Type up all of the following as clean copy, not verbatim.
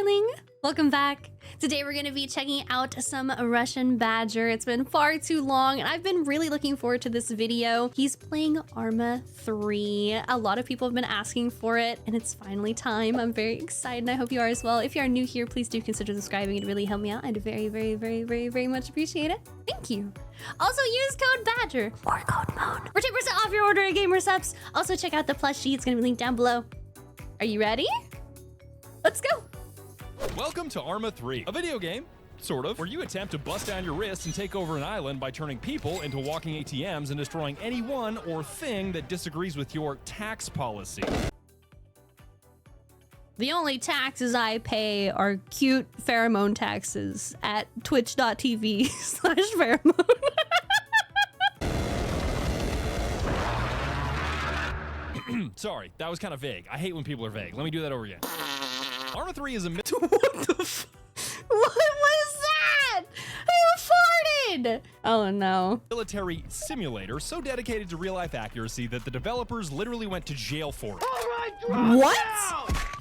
darling. Welcome back. Today we're going to be checking out some Russian Badger. It's been far too long and I've been really looking forward to this video. He's playing Arma 3. A lot of people have been asking for it and it's finally time. I'm very excited and I hope you are as well. If you are new here, please do consider subscribing. It'd really help me out. I'd very much appreciate it. Thank you. Also use code BADGER or code MOAN for 10% off your order at Gamer Subs. Also check out the PLUSHIE. It's going to be linked down below. Are you ready? Let's go. Welcome to Arma 3, a video game, sort of, where you attempt to bust down your wrists and take over an island by turning people into walking ATMs and destroying anyone or thing that disagrees with your tax policy. The only taxes I pay are cute pheromone taxes at twitch.tv/pheromone. Sorry, that was kind of vague. I hate when people are vague. Let me do that over again. Arma 3 is a What the f- What was that? Who farted? Oh no. military simulator so dedicated to real-life accuracy that the developers literally went to jail for it. What?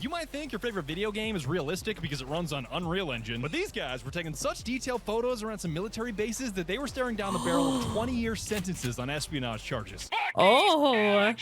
You might think your favorite video game is realistic because it runs on Unreal Engine, but these guys were taking such detailed photos around some military bases that they were staring down the barrel of 20-year sentences on espionage charges. Oh.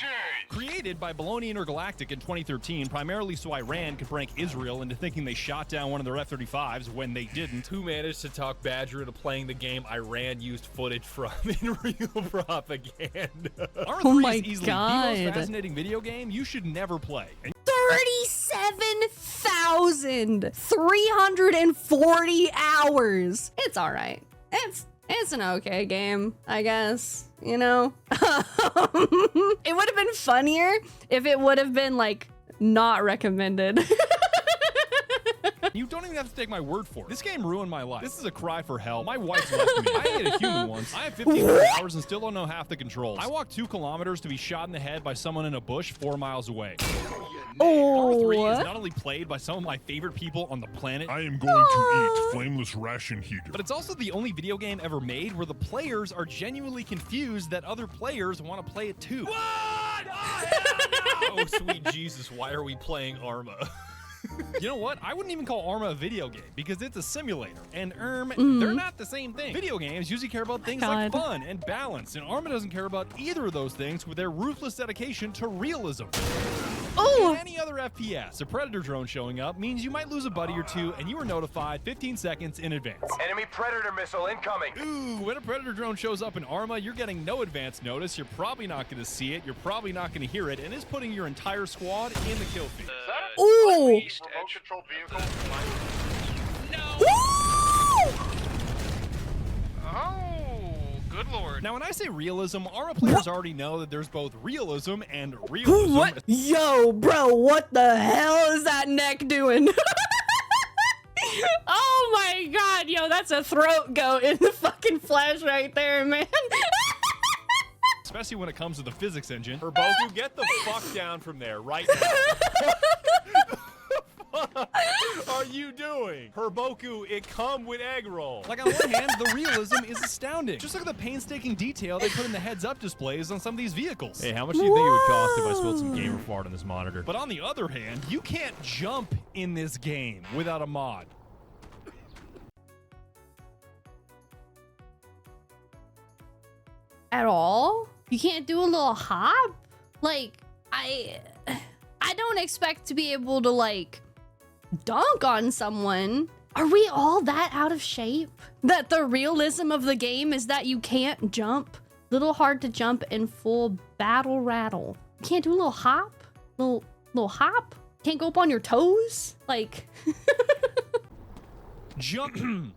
Created by Bologna Intergalactic in 2013, primarily so Iran could prank Israel into thinking they shot down one of their F-35s when they didn't. Who managed to talk Badger into playing the game Iran used footage from in real propaganda? Arma Oh 3 my is easily the God. most fascinating video game you should never play. And 37,340 hours. It's all right. It's an okay game, I guess, you know? It would have been funnier if it would have been like not recommended. you don't even have to take my word for it. This game ruined my life. This is a cry for help. My wife left me. I ate a human once. I have 15 hours and still don't know half the controls. I walked 2 kilometers to be shot in the head by someone in a bush 4 miles away. Arma 3 is not only played by some of my favorite people on the planet, I am going to eat flameless ration heater. but it's also the only video game ever made where the players are genuinely confused that other players want to play it too. What? Oh, hell no! Oh, sweet Jesus, why are we playing Arma? You know what? I wouldn't even call Arma a video game because it's a simulator. And they're not the same thing. Video games usually care about things like God. fun and balance, and Arma doesn't care about either of those things with their ruthless dedication to realism. Oh, In any other FPS, a predator drone showing up means you might lose a buddy or two, and you are notified 15 seconds in advance. Enemy predator missile incoming. Ooh, when a predator drone shows up in Arma, you're getting no advance notice. You're probably not going to see it. You're probably not going to hear it, and it's putting your entire squad in the kill feed. ooh. Remote control vehicle. Oh, good lord. Now, when I say realism, Arma players already know that there's both realism and realism. What? Yo, bro, what the hell is that neck doing? Oh my god, yo, that's a throat goat in the fucking flesh right there, man. Especially when it comes to the physics engine. Herboku, get the fuck down from there right now. What are you doing? Herboku, it come with egg roll. Like, on one hand, the realism is astounding. Just look at the painstaking detail they put in the heads-up displays on some of these vehicles. Hey, how much do you think it would cost if I spilled some gamer fart on this monitor? But on the other hand, you can't jump in this game without a mod. At all? You can't do a little hop? Like, I don't expect to be able to, like, dunk on someone. Are we all that out of shape? That the realism of the game is that you can't jump? Little hard to jump in full battle rattle. Can't do a little hop? Little hop? Can't go up on your toes? Like... Jump.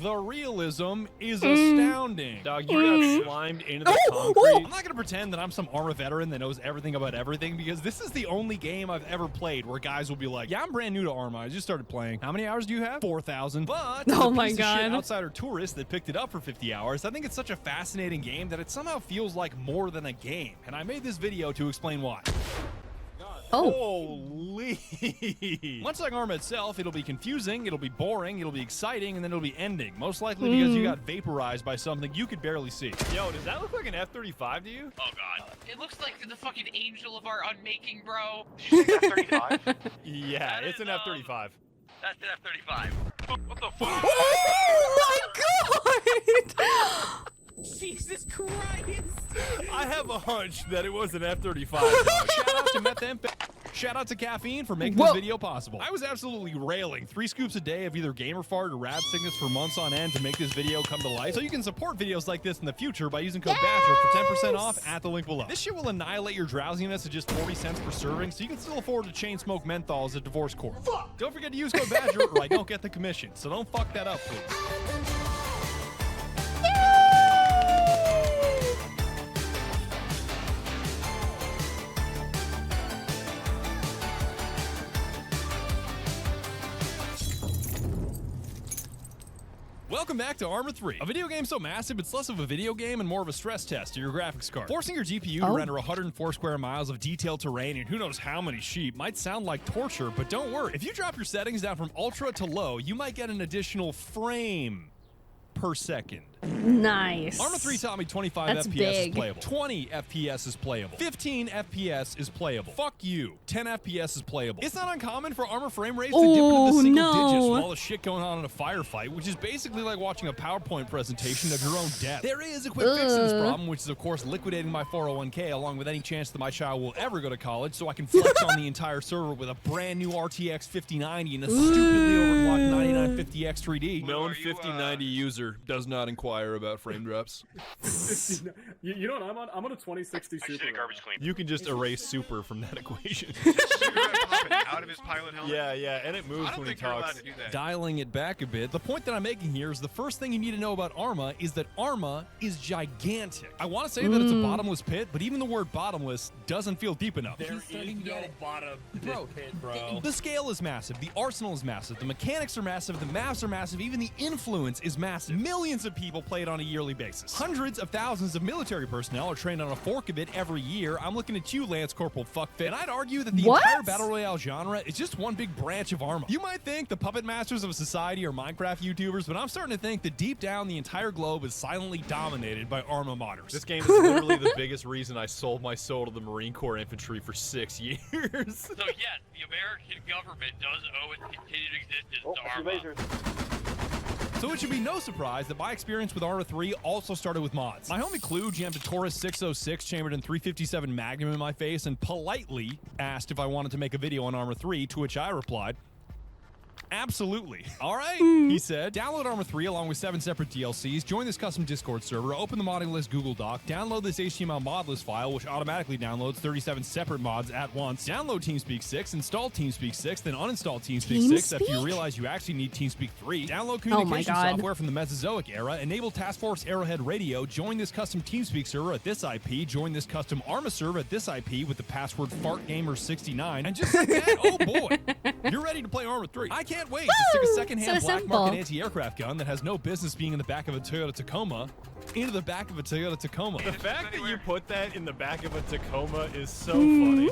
The realism is astounding. Dog, you got slimed into the concrete. I'm not gonna pretend that I'm some Arma veteran that knows everything about everything, because this is the only game I've ever played where guys will be like, yeah, I'm brand new to Arma. I just started playing. How many hours do you have? 4,000. But Oh as a my piece of shit God. outsider tourist that picked it up for 50 hours, I think it's such a fascinating game that it somehow feels like more than a game. And I made this video to explain why. Oh. Holy. Much like Arma itself, it'll be confusing, it'll be boring, it'll be exciting, and then it'll be ending. Most likely because you got vaporized by something you could barely see. Yo, does that look like an F-35 to you? Oh god. It looks like the fucking angel of our unmaking, bro. Did you say F-35? Yeah, That it's is, an F-35. That's an F-35. What the fuck? Oh my god! Jesus Christ! I have a hunch that it was an F-35. Shout out to methamphetamine. Shout out to caffeine for making this video possible. I was absolutely railing 3 scoops a day of either gamer fart or rad sickness for months on end to make this video come to life. So you can support videos like this in the future by using code BADGER for 10% off at the link below. This shit will annihilate your drowsiness at just 40 cents per serving, so you can still afford to chain smoke menthols at divorce court. Don't forget to use code BADGER or I don't get the commission, so don't fuck that up, please. Welcome back to Arma 3, a video game so massive it's less of a video game and more of a stress test to your graphics card. Forcing your GPU to render 104 square miles of detailed terrain and who knows how many sheep might sound like torture, but don't worry. If you drop your settings down from ultra to low, you might get an additional frame per second. Nice. Arma 3 taught me 25 That's FPS big. is playable. 20 FPS is playable. 15 FPS is playable. Fuck you. 10 FPS is playable. It's not uncommon for Arma frame rates to dip into the single digits with all the shit going on in a firefight, which is basically like watching a PowerPoint presentation of your own death. There is a quick fix to this problem, which is of course liquidating my 401k along with any chance that my child will ever go to college so I can flex on the entire server with a brand new RTX 5090 and a stupidly overclocked 9950X 3D. Known 5090 user does not inquire about frame drops. You know what I'm on? I'm on a 2060 I Super. should have garbage clean. You can just erase super from that equation. Out of his pilot helmet. yeah, and it moves I don't when he think you're allowed talks. to do that. Dialing it back a bit, the point that I'm making here is the first thing you need to know about Arma is that Arma is gigantic. I want to say that it's a bottomless pit, but even the word bottomless doesn't feel deep enough. There is no bottom Bro, pit, bro. The scale is massive, the arsenal is massive, the mechanics are massive, the maps are massive, even the influence is massive. Millions of people play it on a yearly basis. Hundreds of thousands of military personnel are trained on a fork of it every year. I'm looking at you, Lance Corporal Fuckfit, and I'd argue that the entire Battle Royale genre is just one big branch of Arma. You might think the puppet masters of society are Minecraft YouTubers, but I'm starting to think that deep down the entire globe is silently dominated by Arma modders. This game is literally the biggest reason I sold my soul to the Marine Corps infantry for 6 years. So yes, the American government does owe its continued existence to Arma. So it should be no surprise that my experience with Arma 3 also started with mods. My homie Clue jammed a Taurus 606 chambered in 357 Magnum in my face and politely asked if I wanted to make a video on Arma 3, to which I replied, absolutely. All right, he said. Download Arma 3 along with 7 separate DLCs, join this custom Discord server, open the modding list Google Doc, download this HTML mod list file, which automatically downloads 37 separate mods at once, download TeamSpeak 6, install TeamSpeak 6, then uninstall TeamSpeak 6 after you realize you actually need TeamSpeak 3, download communication software from the Mesozoic era, enable Task Force Arrowhead Radio, join this custom TeamSpeak server at this IP, join this custom Arma server at this IP with the password FartGamer69, and just like that, oh boy, you're ready to play Arma 3. I can't wait to stick a secondhand So black simple. market anti-aircraft gun that has no business being in the back of a Toyota Tacoma into the back of a Toyota Tacoma. The fact that you put that in the back of a Tacoma is so funny.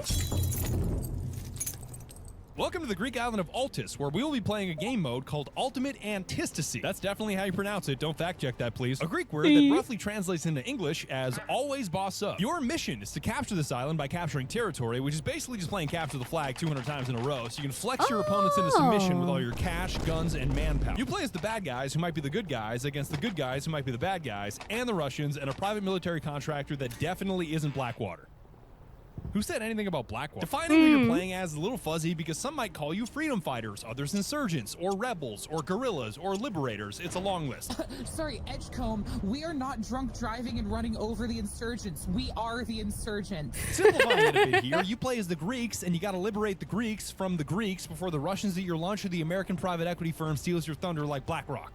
Welcome to the Greek island of Altis, where we will be playing a game mode called Ultimate Antistasy. That's definitely how you pronounce it. Don't fact check that, please. A Greek word that roughly translates into English as always boss up. Your mission is to capture this island by capturing territory, which is basically just playing capture the flag 200 times in a row, so you can flex your opponents into submission with all your cash, guns, and manpower. You play as the bad guys, who might be the good guys, against the good guys, who might be the bad guys, and the Russians, and a private military contractor that definitely isn't Blackwater. Who said anything about Blackwater? Defining who you're playing as is a little fuzzy because some might call you freedom fighters, others insurgents, or rebels, or guerrillas, or liberators. It's a long list. Sorry, Edgecombe, we are not drunk driving and running over the insurgents. We are the insurgents. Simplifying it a bit here, you play as the Greeks, and you gotta liberate the Greeks from the Greeks before the Russians eat your lunch or the American private equity firm steals your thunder like Blackwater.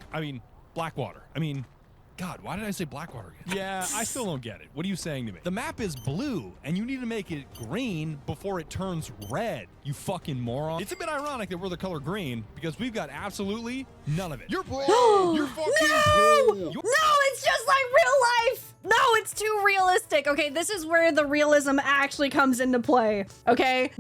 God, why did I say Blackwater again? Yeah, I still don't get it. What are you saying to me? The map is blue, and you need to make it green before it turns red, you fucking moron. It's a bit ironic that we're the color green, because we've got absolutely none of it. You're bro! You're fucking No, it's just like real life. No, it's too realistic. Okay, this is where the realism actually comes into play. Okay,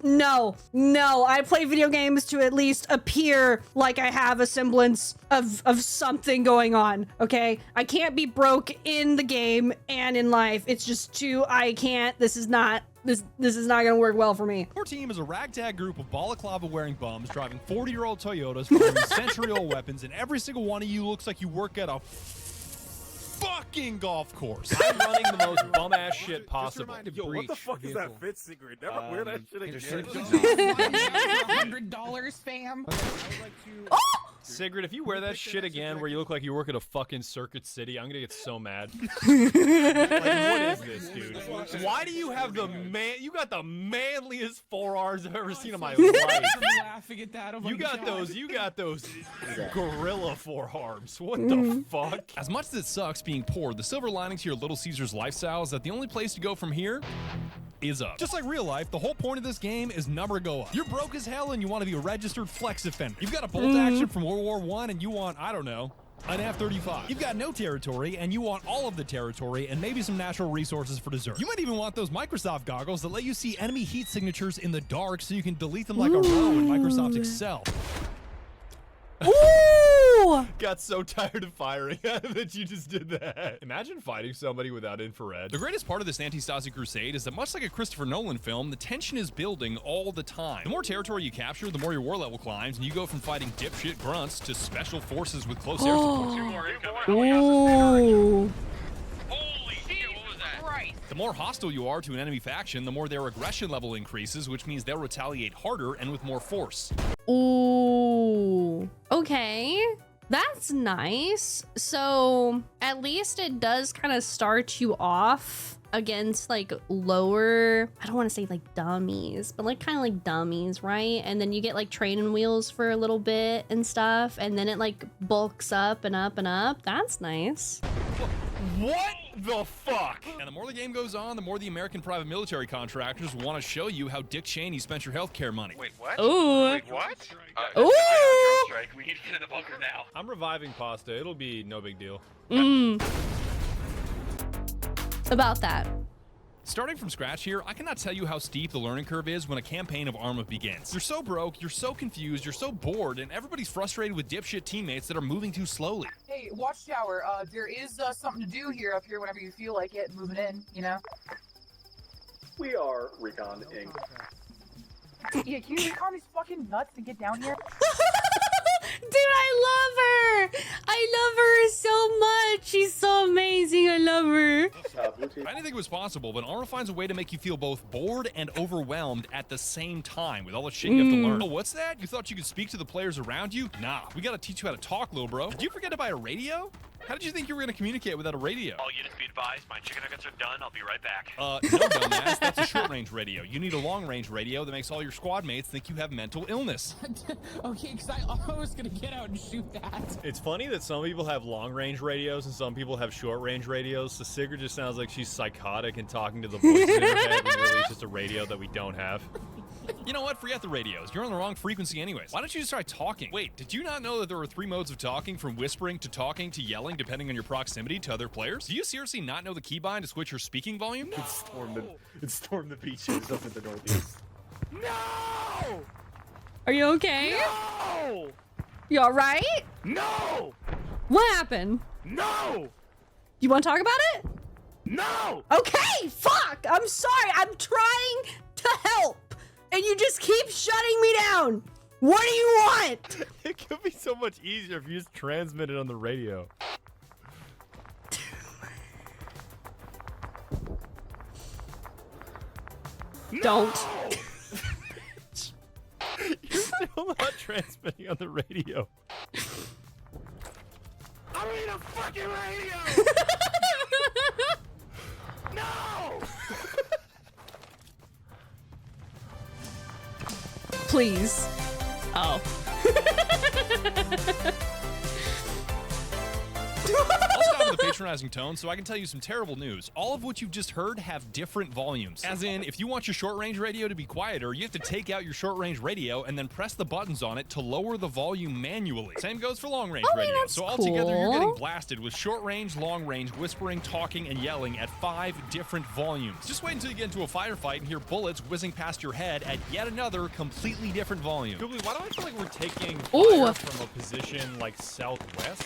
no. I play video games to at least appear like I have a semblance of something going on. Okay, I can't be broke in the game and in life. It's just too, this is not This is not gonna work well for me. Your team is a ragtag group of balaclava-wearing bums driving 40-year-old Toyotas, firing century-old weapons, and every single one of you looks like you work at a fucking golf course. I'm running the most bum-ass shit possible. Yo, what the fuck is that fit secret? Never wear that shit again. $100, fam. Sigrid, if you wear that shit again where you look like you work at a fucking Circuit City, I'm gonna get so mad. Like, what is this, dude? Why do you have the you got the manliest forearms I've ever seen in my life. I'm laughing at that. Oh my You got God. those gorilla forearms. What the fuck? As much as it sucks being poor, the silver lining to your Little Caesars lifestyle is that the only place to go from here is up. Just like real life, the whole point of this game is never go up. You're broke as hell and you want to be a registered flex offender. You've got a bolt action from World War I and you want, I don't know, an F-35. You've got no territory and you want all of the territory and maybe some natural resources for dessert. You might even want those Microsoft goggles that let you see enemy heat signatures in the dark so you can delete them like a row in Microsoft Excel. Ooh! Got so tired of firing that you just did that. Imagine fighting somebody without infrared. The greatest part of this anti-Stasi crusade is that much like a Christopher Nolan film, the tension is building all the time. The more territory you capture, the more your war level climbs, and you go from fighting dipshit grunts to special forces with close air support. Two more incoming. Ooh. Holy shit, what was that? Right. The more hostile you are to an enemy faction, the more their aggression level increases, which means they'll retaliate harder and with more force. Ooh. Okay. That's nice. So at least it does kind of start you off against like lower, I don't want to say like dummies, but like kind of like dummies, right? And then you get like training wheels for a little bit and stuff, and then it like bulks up and up and up. That's nice. What the fuck? And the more the game goes on, the more the American private military contractors want to show you how Dick Cheney spent your healthcare money. Wait, what? Ooh. Wait, what? Ooh. Strike. We need to get in the bunker now. I'm reviving pasta. It'll be no big deal. About that. Starting from scratch here, I cannot tell you how steep the learning curve is when a campaign of Arma begins. You're so broke, you're so confused, you're so bored, and everybody's frustrated with dipshit teammates that are moving too slowly. Hey, Watchtower, there is something to do here up here whenever you feel like it, moving in, you know? We are Recon Inc. Yeah, can you recon these fucking nuts to get down here? Dude, I love her. I love her so much. She's so amazing. I love her. I didn't think it was possible, but Arma finds a way to make you feel both bored and overwhelmed at the same time with all the shit you have to learn. Oh, what's that? You thought you could speak to the players around you? Nah, we gotta teach you how to talk, little bro. Did you forget to buy a radio? How did you think you were gonna communicate without a radio? All units be advised, my chicken nuggets are done. I'll be right back. No, dumbass. That's a short-range radio. You need a long-range radio that makes all your squad mates think you have mental illness. Okay, because I was gonna get out and shoot that. It's funny that some people have long-range radios and some people have short-range radios, so Sigrid just sounds like she's psychotic and talking to the voices in her head when really it's just a radio that we don't have. You know what? Forget the radios. You're on the wrong frequency anyways. Why don't you just try talking? Wait, did you not know that there are 3 modes of talking, from whispering to talking to yelling, depending on your proximity to other players? Do you seriously not know the keybind to switch your speaking volume? It stormed the beaches up in the northeast. No! Are you okay? No! You all right? No! What happened? No! You want to talk about it? No! Okay, fuck. I'm sorry. I'm trying to help. And you just keep shutting me down. What do you want? It could be so much easier if you just transmit it on the radio. Don't. You're still not transmitting on the radio. I mean a fucking radio! No! Please. Oh. I'll stop with the patronizing tone so I can tell you some terrible news. All of what you've just heard have different volumes. As in, if you want your short-range radio to be quieter, you have to take out your short-range radio and then press the buttons on it to lower the volume manually. Same goes for long-range radio. That's So altogether, you're cool. getting blasted with short-range, long-range, whispering, talking, and yelling at 5 different volumes. Just wait until you get into a firefight and hear bullets whizzing past your head at yet another completely different volume. Goobly, why do I feel like we're taking Ooh. fire from a position like southwest?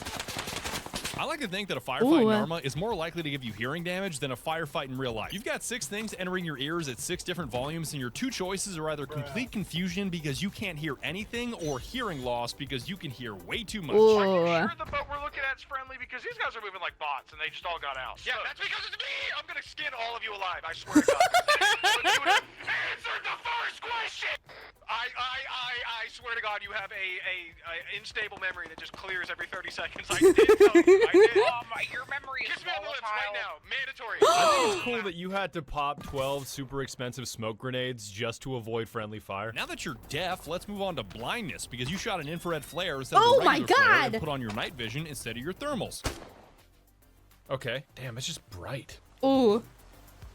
I like to think that a firefight in Arma is more likely to give you hearing damage than a firefight in real life. You've got 6 things entering your ears at 6 different volumes, and your 2 choices are either complete confusion because you can't hear anything, or hearing loss because you can hear way too much. Are you sure the boat we're looking at is friendly? Because these guys are moving like bots, and they just all got out. Yeah, that's because it's me! I'm gonna skin all of you alive, I swear to God. Answer the first question! I swear to God, you have a unstable memory that just clears every 30 seconds. I did tell you, I did. Your memory is Kiss me on the lips right now, mandatory. I think it's cool that you had to pop 12 super expensive smoke grenades just to avoid friendly fire. Now that you're deaf, let's move on to blindness, because you shot an infrared flare instead of Oh a my regular flare God. and put on your night vision instead of your thermals. Okay. Damn, it's just bright. Ooh.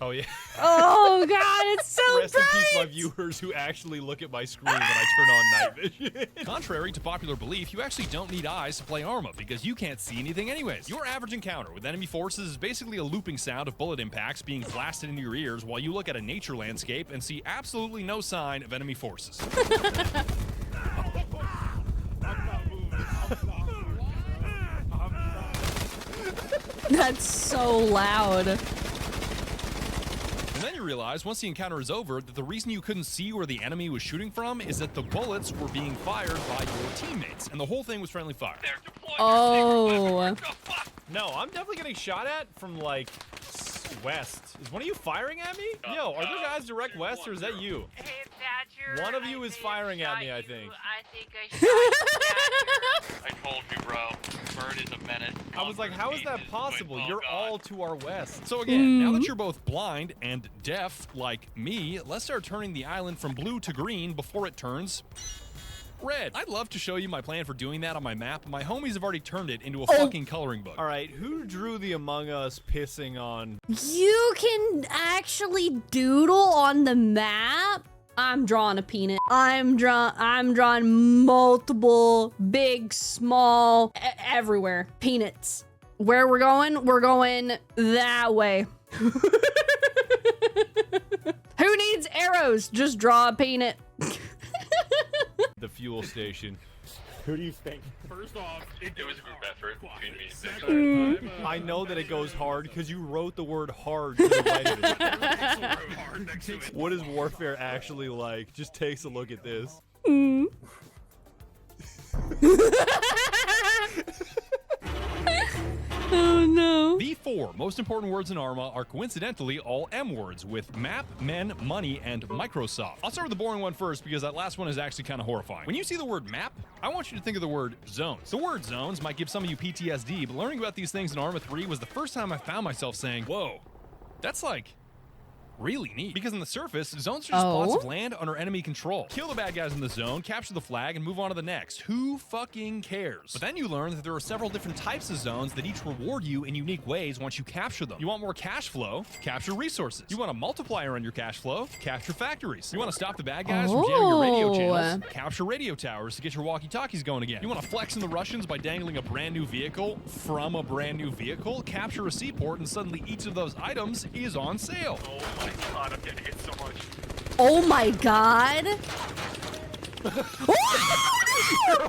Oh, yeah. Oh God, it's so Rest in peace, my bright. viewers who actually look at my screen when I turn on night vision. Contrary to popular belief, you actually don't need eyes to play Arma because you can't see anything anyways. Your average encounter with enemy forces is basically a looping sound of bullet impacts being blasted into your ears while you look at a nature landscape and see absolutely no sign of enemy forces. That's so loud. And then you realize, once the encounter is over, that the reason you couldn't see where the enemy was shooting from is that the bullets were being fired by your teammates, and the whole thing was friendly fire. Oh. No, I'm definitely getting shot at from, like, west. Is one of you firing at me? Yo, are there guys direct west, or is that you? Hey, Badger. One of you is firing at me, I think. I think I shot you, Badger. I told you, bro. Bird is a menace. I was like, how is that possible? You're all to our west. So again, now that you're both blind and deaf, like me, let's start turning the island from blue to green before it turns red. I'd love to show you my plan for doing that on my map, but my homies have already turned it into a fucking coloring book. All right, who drew the Among Us pissing on? You can actually doodle on the map. I'm drawing a peanut. I'm drawing multiple, big, small, everywhere. Peanuts. Where we're going that way. Who needs arrows? Just draw a peanut. The fuel station. Who do you think? First off, it was a group effort between me and Victor. I know that it goes hard because you wrote the word hard to the right of it. What is warfare actually like? Just takes a look at this. Oh no. The 4 most important words in Arma are coincidentally all M words, with map, men, money, and Microsoft. I'll start with the boring one first because that last one is actually kind of horrifying. When you see the word map, I want you to think of the word zones. The word zones might give some of you PTSD, but learning about these things in Arma 3 was the first time I found myself saying, whoa, that's like really neat. Because on the surface, zones are just plots of land under enemy control. Kill the bad guys in the zone, capture the flag, and move on to the next. Who fucking cares? But then you learn that there are several different types of zones that each reward you in unique ways once you capture them. You want more cash flow? Capture resources. You want a multiplier on your cash flow? Capture factories. You want to stop the bad guys from jamming your radio channels? Capture radio towers to get your walkie-talkies going again. You want to flex in the Russians by dangling a brand new vehicle from a brand new vehicle? Capture a seaport and suddenly each of those items is on sale. Oh my God, I'm getting hit so much. Oh my God.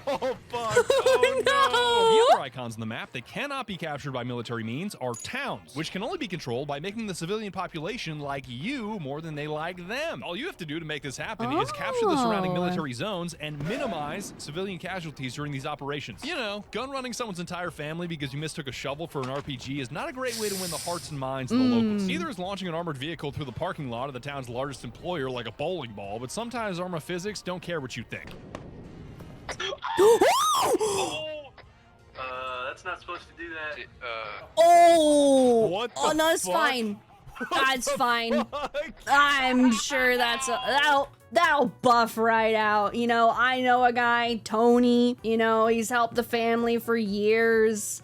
Oh, fuck. Oh, The other icons on the map that cannot be captured by military means are towns, which can only be controlled by making the civilian population like you more than they like them. All you have to do to make this happen is capture the surrounding military zones and minimize civilian casualties during these operations. You know, gun running someone's entire family because you mistook a shovel for an RPG is not a great way to win the hearts and minds of the locals. Neither is launching an armored vehicle through the parking lot of the town's largest employer like a bowling ball, but sometimes Arma physics don't care what you think. That's not supposed to do that. Oh. What the Oh no, it's fuck? fine. That's fine. Fuck. I'm sure that'll buff right out. You know, I know a guy, Tony. You know, he's helped the family for years.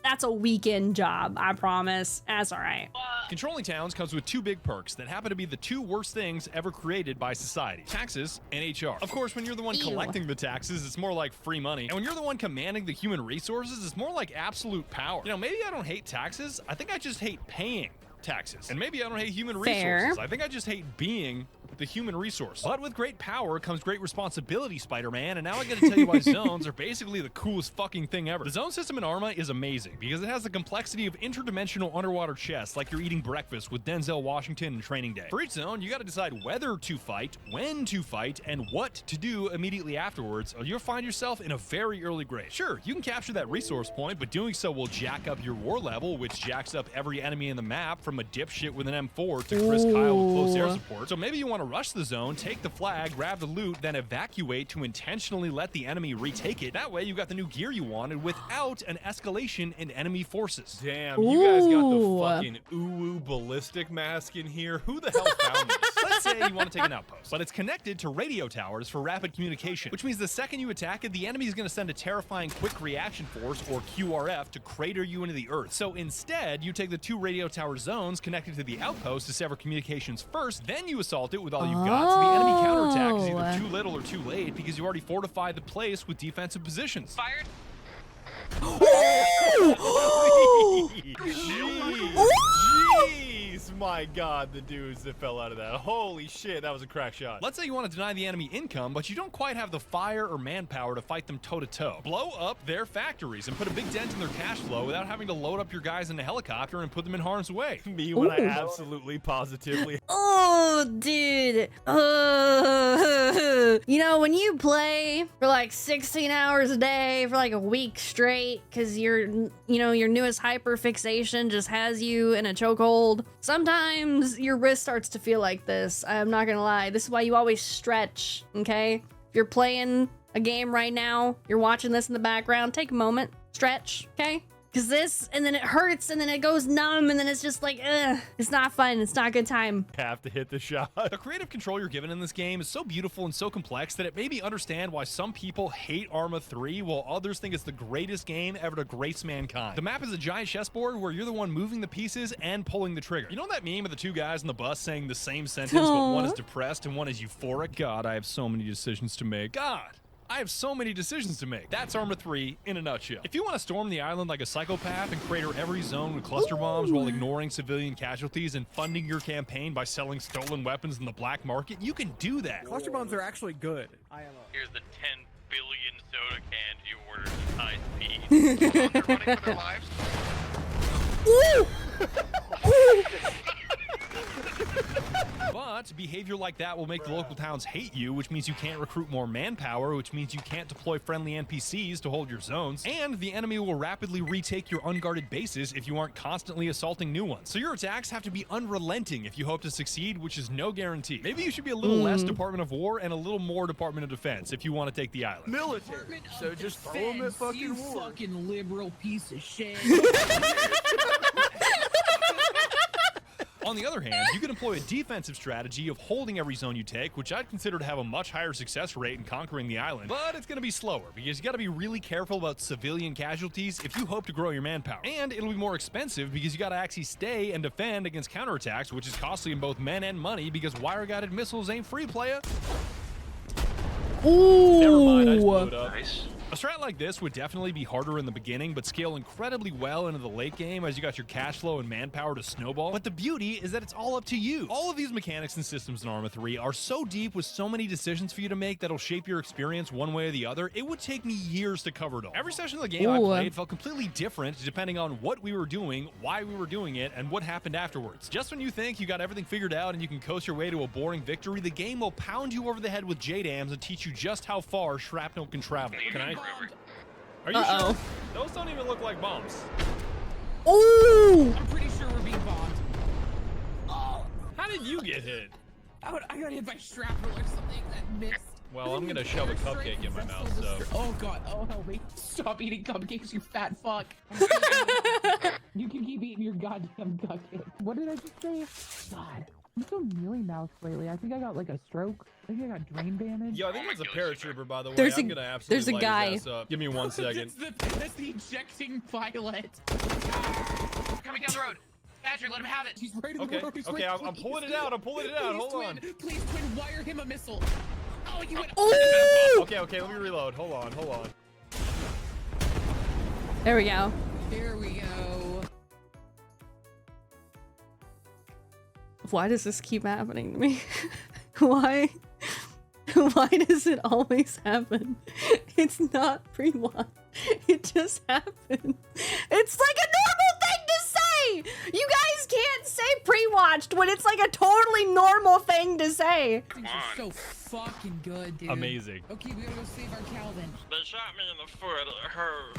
That's a weekend job, I promise. That's all right. Controlling towns comes with 2 big perks that happen to be the 2 worst things ever created by society: taxes and HR. Of course, when you're the one collecting the taxes, it's more like free money. And when you're the one commanding the human resources, it's more like absolute power. You know, maybe I don't hate taxes. I think I just hate paying taxes. And maybe I don't hate human resources. I think I just hate being with the human resource. But with great power comes great responsibility, Spider-Man, and now I gotta tell you why zones are basically the coolest fucking thing ever. The zone system in Arma is amazing because it has the complexity of interdimensional underwater chess like you're eating breakfast with Denzel Washington in Training Day. For each zone, you gotta decide whether to fight, when to fight, and what to do immediately afterwards, or you'll find yourself in a very early grade. Sure, you can capture that resource point, but doing so will jack up your war level, which jacks up every enemy in the map from a dipshit with an M4 to Chris Kyle with close air support. So maybe you want to rush the zone, take the flag, grab the loot, then evacuate to intentionally let the enemy retake it. That way you got the new gear you wanted without an escalation in enemy forces. Damn, you guys got the fucking ooh ballistic mask in here. Who the hell found this? Let's say you want to take an outpost, but it's connected to radio towers for rapid communication, which means the second you attack it, the enemy is going to send a terrifying quick reaction force, or QRF, to crater you into the earth. So instead, you take the 2 radio tower zones connected to the outpost to sever communications first, then you assault it with all you've got, so the enemy counterattack is either too little or too late because you already fortified the place with defensive positions. Fired. Jeez, my God, the dudes that fell out of that. Holy shit, that was a crack shot. Let's say you want to deny the enemy income, but you don't quite have the fire or manpower to fight them toe-to-toe. Blow up their factories and put a big dent in their cash flow without having to load up your guys in a helicopter and put them in harm's way. Me when I absolutely, positively. Oh, dude. You know, when you play for like 16 hours a day for like a week straight because your newest hyperfixation just has you in a chokehold, sometimes your wrist starts to feel like this. I'm not gonna lie. This is why you always stretch, okay? If you're playing a game right now, you're watching this in the background, take a moment, stretch, okay? Because this, and then it hurts, and then it goes numb, and then it's just like, ugh. It's not fun. It's not a good time. Have to hit the shot. The creative control you're given in this game is so beautiful and so complex that it made me understand why some people hate Arma 3 while others think it's the greatest game ever to grace mankind. The map is a giant chessboard where you're the one moving the pieces and pulling the trigger. You know that meme of the 2 guys on the bus saying the same sentence, but one is depressed and one is euphoric? God, I have so many decisions to make. God! I have so many decisions to make. That's Arma 3 in a nutshell. If you want to storm the island like a psychopath and crater every zone with cluster bombs while ignoring civilian casualties and funding your campaign by selling stolen weapons in the black market, you can do that. Cluster bombs are actually good. Here's the 10 billion soda cans you ordered at high speed. They're running for their lives. But behavior like that will make the local towns hate you, which means you can't recruit more manpower, which means you can't deploy friendly NPCs to hold your zones, and the enemy will rapidly retake your unguarded bases if you aren't constantly assaulting new ones. So your attacks have to be unrelenting if you hope to succeed, which is no guarantee. Maybe you should be a little less Department of War and a little more Department of Defense if you want to take the island. Military. So just throw them at fucking you war. fucking liberal piece of shit. On the other hand, you can employ a defensive strategy of holding every zone you take, which I'd consider to have a much higher success rate in conquering the island. But it's going to be slower, because you got to be really careful about civilian casualties if you hope to grow your manpower. And it'll be more expensive because you got to actually stay and defend against counterattacks, which is costly in both men and money because wire-guided missiles ain't free, playa. Ooh. Never mind, I just blew it up. Nice. A strat like this would definitely be harder in the beginning, but scale incredibly well into the late game as you got your cash flow and manpower to snowball. But the beauty is that it's all up to you. All of these mechanics and systems in Arma 3 are so deep with so many decisions for you to make that'll shape your experience one way or the other, it would take me years to cover it all. Every session of the game I played felt completely different depending on what we were doing, why we were doing it, and what happened afterwards. Just when you think you got everything figured out and you can coast your way to a boring victory, the game will pound you over the head with J-dams and teach you just how far shrapnel can travel. Can I? Are you sure? Those don't even look like bombs. Ooh! I'm pretty sure we're being bombed. Oh, How did you get hit? I got hit by shrapnel or something that missed. Well, I'm gonna shove a cupcake in my mouth, so. Oh god, oh help me. Stop eating cupcakes, you fat fuck. You can keep eating your goddamn cupcake. What did I just say? God, I'm so mealy mouthed lately. I think I got like a stroke. I think I got drain damage. Yo, I think it's a paratrooper, by the way. There's I'm gonna absolutely there's a guy. light his ass up. Give me 1 second. That's the ejecting pilot. Coming down the road. Badger, let him have it. He's right in Okay, the road. He's okay, right, I'm please. pulling it out. I'm pulling it out. Please, Hold on. twin. Please, twin, wire him a missile. Oh, you went. Okay, let me reload. Hold on. There we go. There we go. Why does this keep happening to me? Why? Why does it always happen? It's not pre-watch. It just happens. It's like a normal thing to say! You guys can't say pre-watched when it's like a totally normal thing to say. Things are so fucking good, dude. Amazing. Okay, we gotta go save our Calvin. They shot me in the foot. It hurt.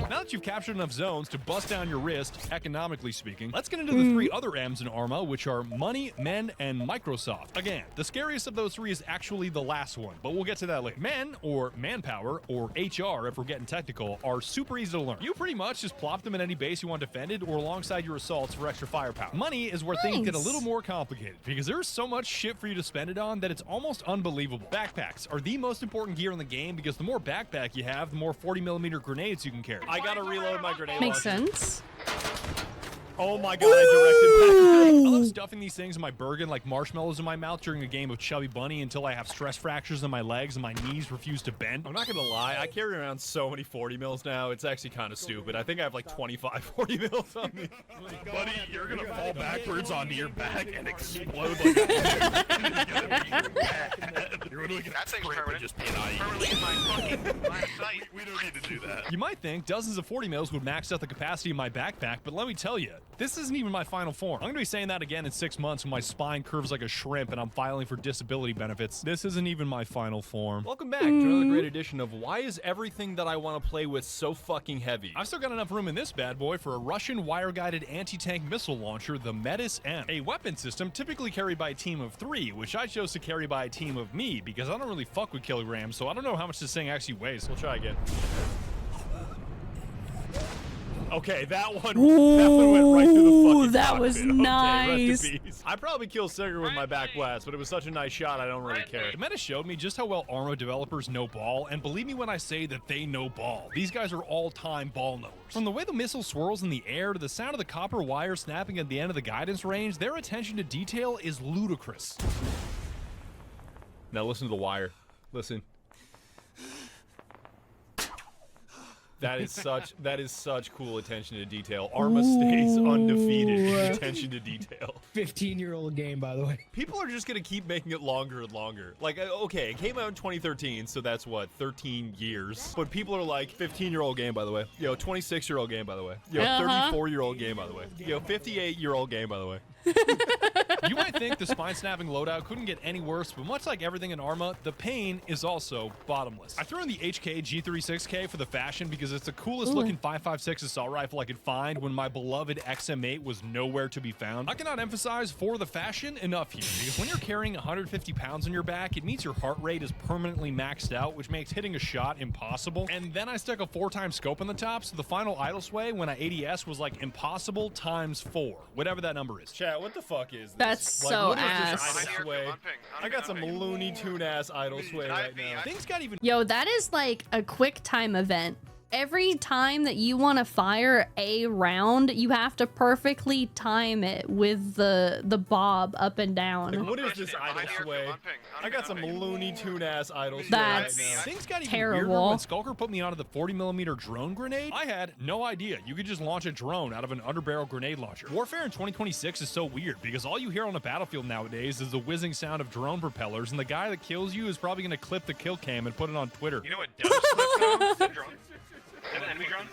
Now that you've captured enough zones to bust down your wrist, economically speaking, let's get into the 3 other M's in Arma, which are money, men, and Microsoft. Again, the scariest of those 3 is actually the last one, but we'll get to that later. Men, or manpower, or HR if we're getting technical, are super easy to learn. You pretty much just plop them in any base you want defended or alongside your assaults for extra firepower. Money is where things get a little more complicated, because there's so much shit for you to spend it on that it's almost unbelievable. Backpacks are the most important gear in the game, because the more backpack you have, the more 40mm grenades you can carry. I gotta reload my grenade Makes launcher. sense. Oh my god, I directed back. I love stuffing these things in my Bergen like marshmallows in my mouth during a game of Chubby Bunny until I have stress fractures in my legs and my knees refuse to bend. I'm not gonna lie, I carry around so many 40 mils now, it's actually kind of stupid. I think I have like 25 40 mils on me. Buddy, you're gonna fall backwards onto your back and explode like a You're gonna That thing's permanent. just being naive. Permanently in my fucking line of sight. We don't need to do that. You might think dozens of 40 mils would max out the capacity of my backpack, but let me tell you, this isn't even my final form. I'm gonna be saying that again in 6 months when my spine curves like a shrimp and I'm filing for disability benefits. This isn't even my final form. Welcome back to another great edition of Why is everything that I want to play with so fucking heavy? I've still got enough room in this bad boy for a Russian wire-guided anti-tank missile launcher, the Metis M, a weapon system typically carried by a team of 3, which I chose to carry by a team of me because I don't really fuck with kilograms, so I don't know how much this thing actually weighs. We'll try again. Okay, that one went right through the fucking that was cockpit. Okay, nice. rest in peace. I'd probably kill Sigurd with my back blast, but it was such a nice shot, I don't really care. The meta showed me just how well Arma developers know ball, and believe me when I say that they know ball. These guys are all-time ball knowers. From the way the missile swirls in the air to the sound of the copper wire snapping at the end of the guidance range, their attention to detail is ludicrous. Now listen to the wire. Listen. That is such cool attention to detail. Arma stays undefeated in attention to detail. 15-year-old game, by the way. People are just gonna keep making it longer and longer. Like, okay, it came out in 2013, so that's what, 13 years. But people are like, 15-year-old game, by the way. Yo, 26-year-old game, by the way. Yo, 34-year-old game, by the way. Yo, 58-year-old game, by the way. You might think the spine-snapping loadout couldn't get any worse, but much like everything in Arma, the pain is also bottomless. I threw in the HK G36K for the fashion because it's the coolest looking 5.56 assault rifle I could find when my beloved XM8 was nowhere to be found. I cannot emphasize for the fashion enough here, because when you're carrying 150 pounds on your back, it means your heart rate is permanently maxed out, which makes hitting a shot impossible. And then I stuck a 4-time scope on the top, so the final idle sway when I ADS was like impossible times 4, whatever that number is. Chat, what the fuck is this? That's so what is this ass. idle sway? I got some Looney Tune ass idle sway right now. Things got even Yo, that is like a quick time event. Every time that you want to fire a round, you have to perfectly time it with the bob up and down. Like, what is this idle sway? I got some Looney Tune ass idle sway That's right now. Things got even terrible. weirder when Skulker put me onto the 40mm drone grenade. I had no idea you could just launch a drone out of an underbarrel grenade launcher. Warfare in 2026 is so weird because all you hear on a battlefield nowadays is the whizzing sound of drone propellers, and the guy that kills you is probably going to clip the kill cam and put it on Twitter. You know what does clip the drone? An enemy drone?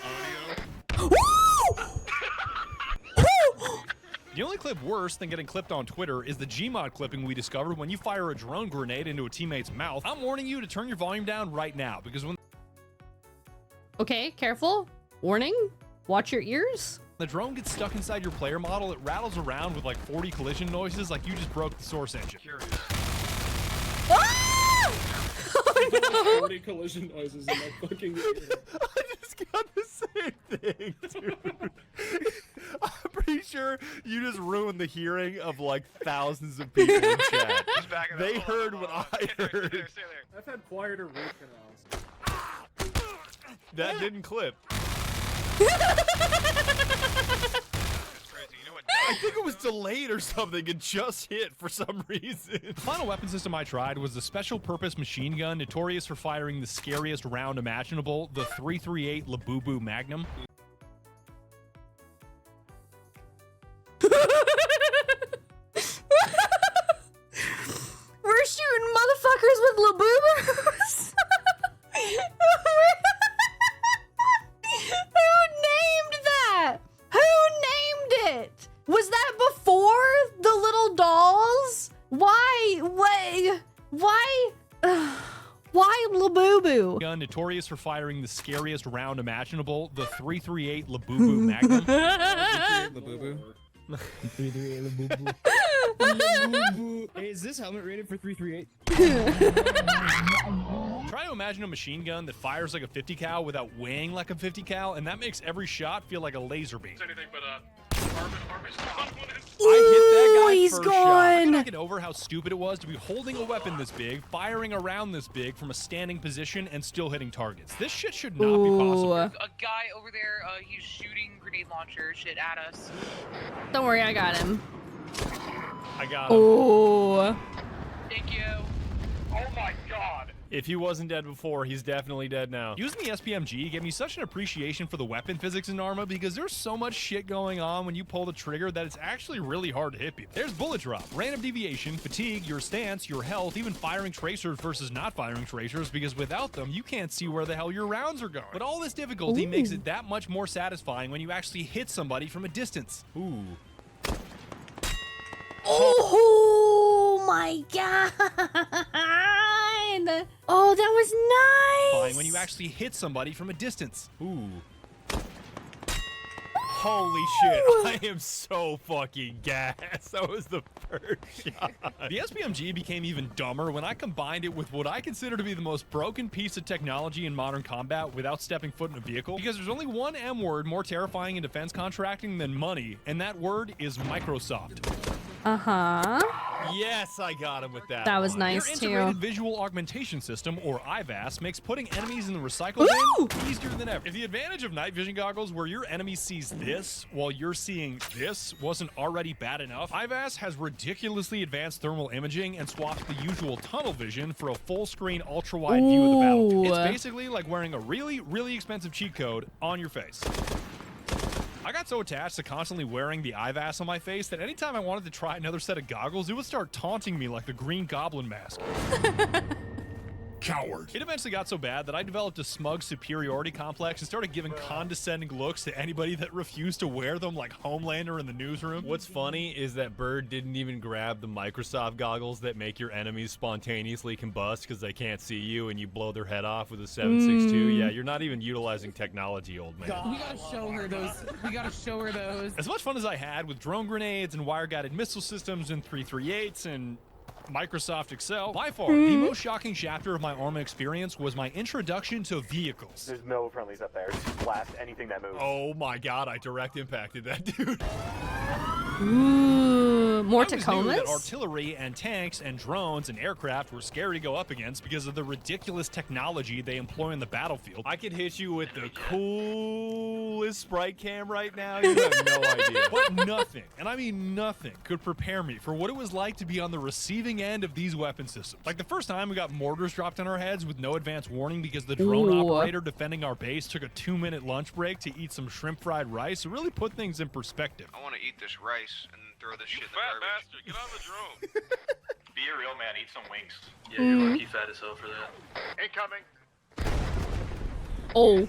The only clip worse than getting clipped on Twitter is the Gmod clipping we discovered when you fire a drone grenade into a teammate's mouth. I'm warning you to turn your volume down right now, because when Okay, careful. Warning. Watch your ears. the drone gets stuck inside your player model, it rattles around with like 40 collision noises like you just broke the source engine. Oh, 40 collision noises in my fucking ear. I just got the same thing, dude. I'm pretty sure you just ruined the hearing of like thousands of people in chat. They heard what I heard. I've had quieter root canals. That didn't clip. I think it was delayed or something. It just hit for some reason. The final weapon system I tried was the special purpose machine gun, notorious for firing the scariest round imaginable, the 338 Labubu Magnum. Labubu. gun notorious for firing the scariest round imaginable, the 338 Labubu Magnum. Labubu. 338 Labubu. Labubu. Hey, is this helmet rated for 338? Try to imagine a machine gun that fires like a 50 cal without weighing like a 50 cal, and that makes every shot feel like a laser beam. It's anything but I hit that guy He's first gone. shot. I cannot get over how stupid it was to be holding a weapon this big, firing around this big from a standing position, and still hitting targets. This shit should not be possible. A guy over there, he's shooting grenade launcher shit at us. Don't worry, I got him. I got him. Oh. Thank you. Oh my god. If he wasn't dead before, he's definitely dead now. Using the SPMG gave me such an appreciation for the weapon physics in Arma because there's so much shit going on when you pull the trigger that it's actually really hard to hit people. There's bullet drop, random deviation, fatigue, your stance, your health, even firing tracers versus not firing tracers, because without them, you can't see where the hell your rounds are going. But all this difficulty makes it that much more satisfying when you actually hit somebody from a distance. Ooh. Oh my god. Oh, that was nice. Fine when you actually hit somebody from a distance. Ooh. Holy shit, I am so fucking gassed. That was the first shot. The SPMG became even dumber when I combined it with what I consider to be the most broken piece of technology in modern combat without stepping foot in a vehicle. Because there's only one M word more terrifying in defense contracting than money, and that word is Microsoft. Uh-huh. Yes, I got him with that. That was one. nice, Their too. integrated visual augmentation system, or IVAS, makes putting enemies in the recycle Ooh! bin easier than ever. If the advantage of night vision goggles where your enemy sees this while you're seeing this wasn't already bad enough, IVAS has ridiculously advanced thermal imaging and swaps the usual tunnel vision for a full-screen ultra-wide view of the battlefield. It's basically like wearing a really, really expensive cheat code on your face. I got so attached to constantly wearing the IVAS on my face that anytime I wanted to try another set of goggles, it would start taunting me like the Green Goblin mask. Coward. It eventually got so bad that I developed a smug superiority complex and started giving condescending looks to anybody that refused to wear them, like Homelander in the newsroom. What's funny is that Bird didn't even grab the Microsoft goggles that make your enemies spontaneously combust because they can't see you and you blow their head off with a 7.62. Yeah, you're not even utilizing technology, old man. We gotta show her those. We gotta show her those. As much fun as I had with drone grenades and wire-guided missile systems and 338s and Microsoft Excel, by far, the most shocking chapter of my Arma experience was my introduction to vehicles. There's no friendlies up there. Just blast anything that moves. Oh my god, I direct impacted that dude. Ooh, more I always knew that Tacomas? artillery and tanks and drones and aircraft were scary to go up against because of the ridiculous technology they employ on the battlefield. I could hit you with the coolest sprite cam right now. You have no idea. But nothing, and I mean nothing, could prepare me for what it was like to be on the receiving end of these weapon systems. Like the first time we got mortars dropped on our heads with no advance warning because the drone operator defending our base took a 2-minute lunch break to eat some shrimp fried rice, it really put things in perspective. I want to eat this rice and throw this shit in the Fat garbage. bastard, get on the drone. Be a real man, eat some wings. Yeah, you're lucky fat as hell for that. Incoming. Oh. I'm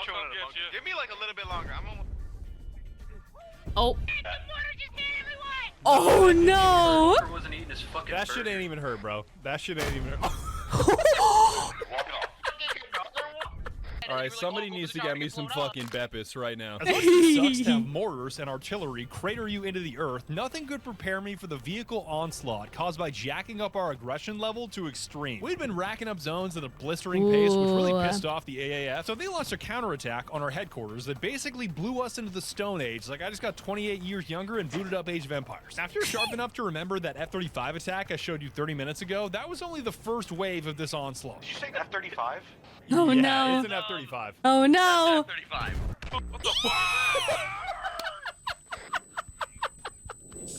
chewing it. Give me like a little bit longer. I'm almost. Oh. Oh no! Trevor wasn't eating his fucking That shit burger. ain't even hurt, bro. That shit ain't even hurt. Alright, somebody needs to get me some fucking Beppis right now. As much as it sucks to have mortars and artillery crater you into the earth, nothing could prepare me for the vehicle onslaught caused by jacking up our aggression level to extreme. We'd been racking up zones at a blistering pace, which really pissed off the AAF, so they launched a counterattack on our headquarters that basically blew us into the Stone Age, like I just got 28 years younger and booted up Age of Empires. Now, if you're sharp enough to remember that F-35 attack I showed you 30 minutes ago, that was only the first wave of this onslaught. Did you say F-35? Oh Yeah, no. it's an F-35. Oh no. 35. What the fuck?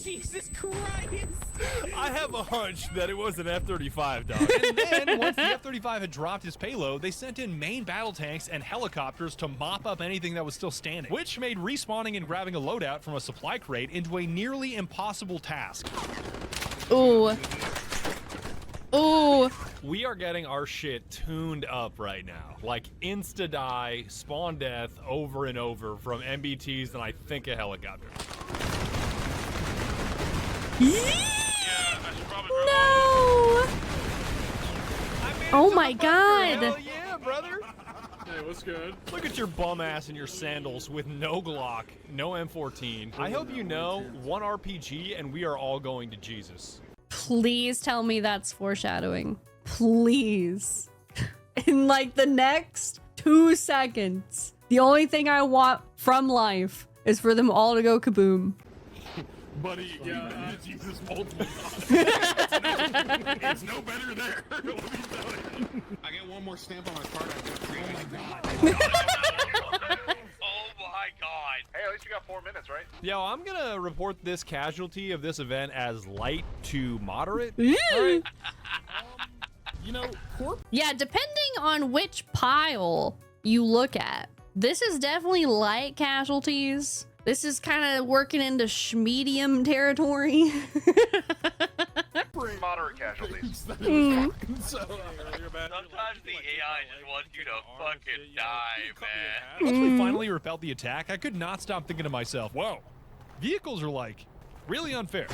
Jesus Christ! I have a hunch that it was an F-35, dog. And then, once the F-35 had dropped its payload, they sent in main battle tanks and helicopters to mop up anything that was still standing, which made respawning and grabbing a loadout from a supply crate into a nearly impossible task. Ooh. Ooh. We are getting our shit tuned up right now. Like insta-die, spawn death over and over from MBTs and I think a helicopter. Yeah, I should probably No. I Oh my god. Hell yeah, brother. Hey, what's good? Look at your bum ass in your sandals with no Glock, no M14. I hope you know, one RPG and we are all going to Jesus. Please tell me that's foreshadowing. Please. In like the next 2 seconds. The only thing I want from life is for them all to go kaboom. Buddy, yeah, Jesus multiple times. It's no better there. Let me tell you. I get one more stamp on my card. Oh my god. Oh my god. Hey, at least you got 4 minutes, right? Yo, I'm gonna report this casualty of this event as light to moderate. Right. You know, Yeah, depending on which pile you look at. This is definitely light casualties. This is kind of working into schmedium territory. Moderate casualties. Mm. Sometimes the AI just wants you to fucking die, man. Once we finally repelled the attack, I could not stop thinking to myself, whoa, vehicles are like really unfair.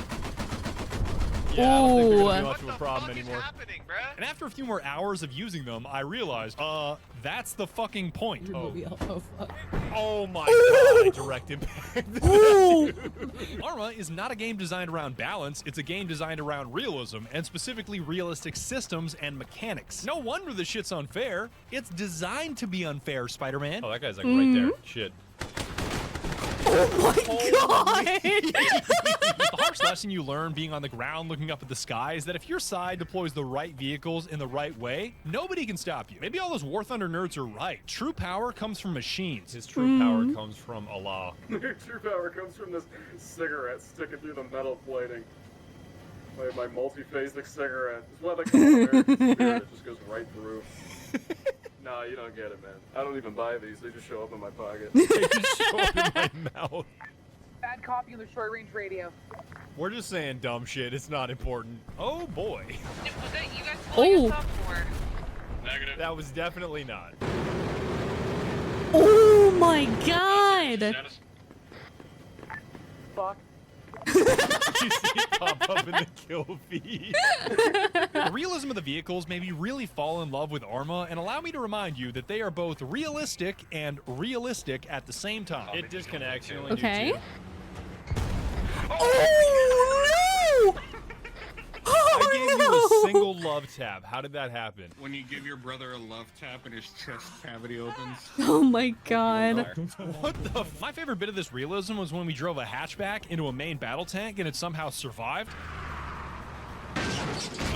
Yeah, I don't think they're gonna be Ooh. much of a problem anymore. Happening, bruh? And after a few more hours of using them, I realized, that's the fucking point. Oh my god, I direct impact. Arma is not a game designed around balance, it's a game designed around realism, and specifically realistic systems and mechanics. No wonder the shit's unfair. It's designed to be unfair, Spider-Man. Oh, that guy's like right there. Shit. Oh my god! The harsh lesson you learn being on the ground looking up at the sky is that if your side deploys the right vehicles in the right way, nobody can stop you. Maybe all those War Thunder nerds are right. True power comes from machines. His true power comes from Allah. True power comes from this cigarette sticking through the metal plating. My multi-phasic cigarette. It's why they call it American Spirit. It just goes right through. Nah, you don't get it, man. I don't even buy these. They just show up in my pocket. They just show up in my mouth. Bad copy on the short-range radio. We're just saying dumb shit. It's not important. Oh boy. Was that you guys pulling us up or? Negative. That was definitely not. Oh my god! Fuck. You see it pop up in the kill feed. The realism of the vehicles made me really fall in love with Arma and allow me to remind you that they are both realistic and realistic at the same time. It disconnects. You only Okay. do 2. Oh no! I gave you a single love tap. How did that happen? When you give your brother a love tap and his chest cavity opens. Oh my god. What the My favorite bit of this realism was when we drove a hatchback into a main battle tank and it somehow survived.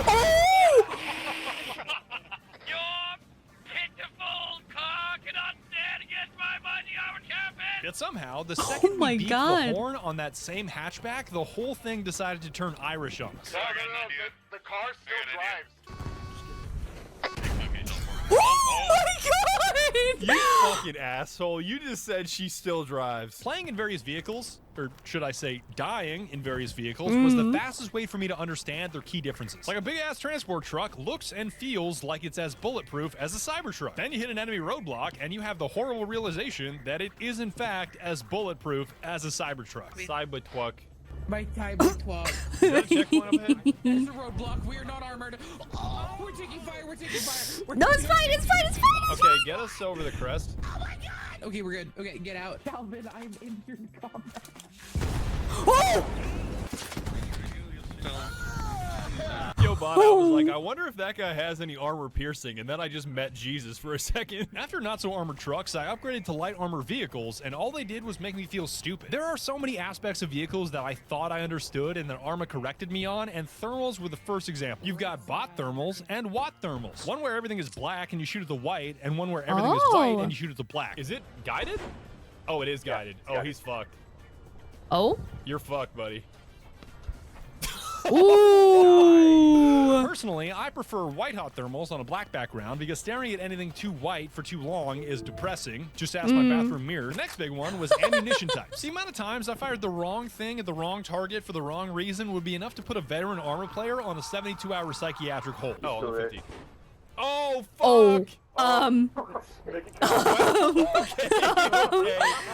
Oh! Your pitiful car cannot stand against my mighty armored cabin! Yet somehow, the second my we beat God. the horn on that same hatchback, the whole thing decided to turn Irish on us. No, the car still drives. Oh my god! You fucking asshole. You just said she still drives. Playing in various vehicles, or should I say dying in various vehicles, was the fastest way for me to understand their key differences. Like a big-ass transport truck looks and feels like it's as bulletproof as a Cybertruck. Then you hit an enemy roadblock, and you have the horrible realization that it is in fact as bulletproof as a Cybertruck. Cybertruck. My time is 12. Is that a checkpoint up ahead? There's a roadblock. We are not armored. Oh, we're taking fire. We're taking fire. No, it's fine, it's fine, it's fine! It's Okay, get us over the crest. Oh my god. Okay, we're good. Okay, get out. Calvin, I'm injured in combat. Oh! Yo, Bot, I was like, I wonder if that guy has any armor piercing, and then I just met Jesus for a second. After not-so-armored trucks, I upgraded to light armor vehicles, and all they did was make me feel stupid. There are so many aspects of vehicles that I thought I understood and that Arma corrected me on, and thermals were the first example. You've got bot thermals and watt thermals. One where everything is black and you shoot at the white, and one where everything is white and you shoot at the black. Is it guided? Oh, it is guided. Oh, he's fucked. Oh? You're fucked, buddy. Ooh! Personally, I prefer white-hot thermals on a black background because staring at anything too white for too long is depressing. Just ask my bathroom mirror. The next big one was ammunition types. The amount of times I fired the wrong thing at the wrong target for the wrong reason would be enough to put a veteran Arma player on a 72-hour psychiatric hold. Oh, on the 50. Oh, fuck! Oh. Okay.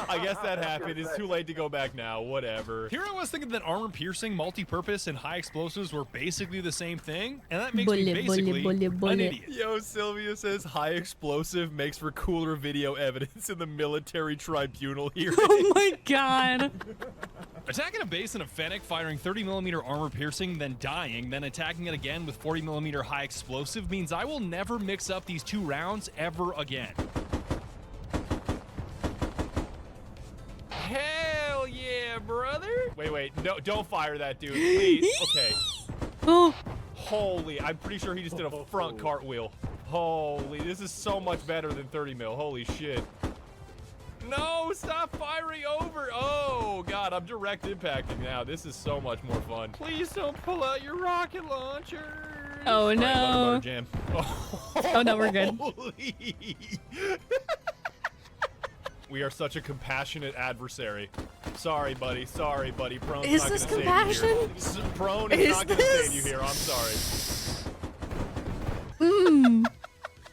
I guess that happened. It's too late to go back now. Whatever. Here I was thinking that armor piercing, multi-purpose, and high explosives were basically the same thing, and that makes me basically an idiot. Yo, Sylvia says high explosive makes for cooler video evidence in the military tribunal hearing. Oh my god. Attacking a base in a Fennec, firing 30mm armor piercing, then dying, then attacking it again with 40mm high explosive means I will never mix up these two rounds ever again. Hell yeah, brother. Wait. No, don't fire that dude, please. Okay. Oh. Holy, I'm pretty sure he just did a front cartwheel. Holy, this is so much better than 30mm. Holy shit. No, stop firing over. Oh, God, I'm direct impacting now. This is so much more fun. Please don't pull out your rocket launcher. Oh, no. Butter jam. Oh, no, we're good. Holy. We are such a compassionate adversary. Sorry, buddy. Sorry, buddy. Prone's Is not this gonna compassion? save you here. Prone is not going to save you here. I'm sorry.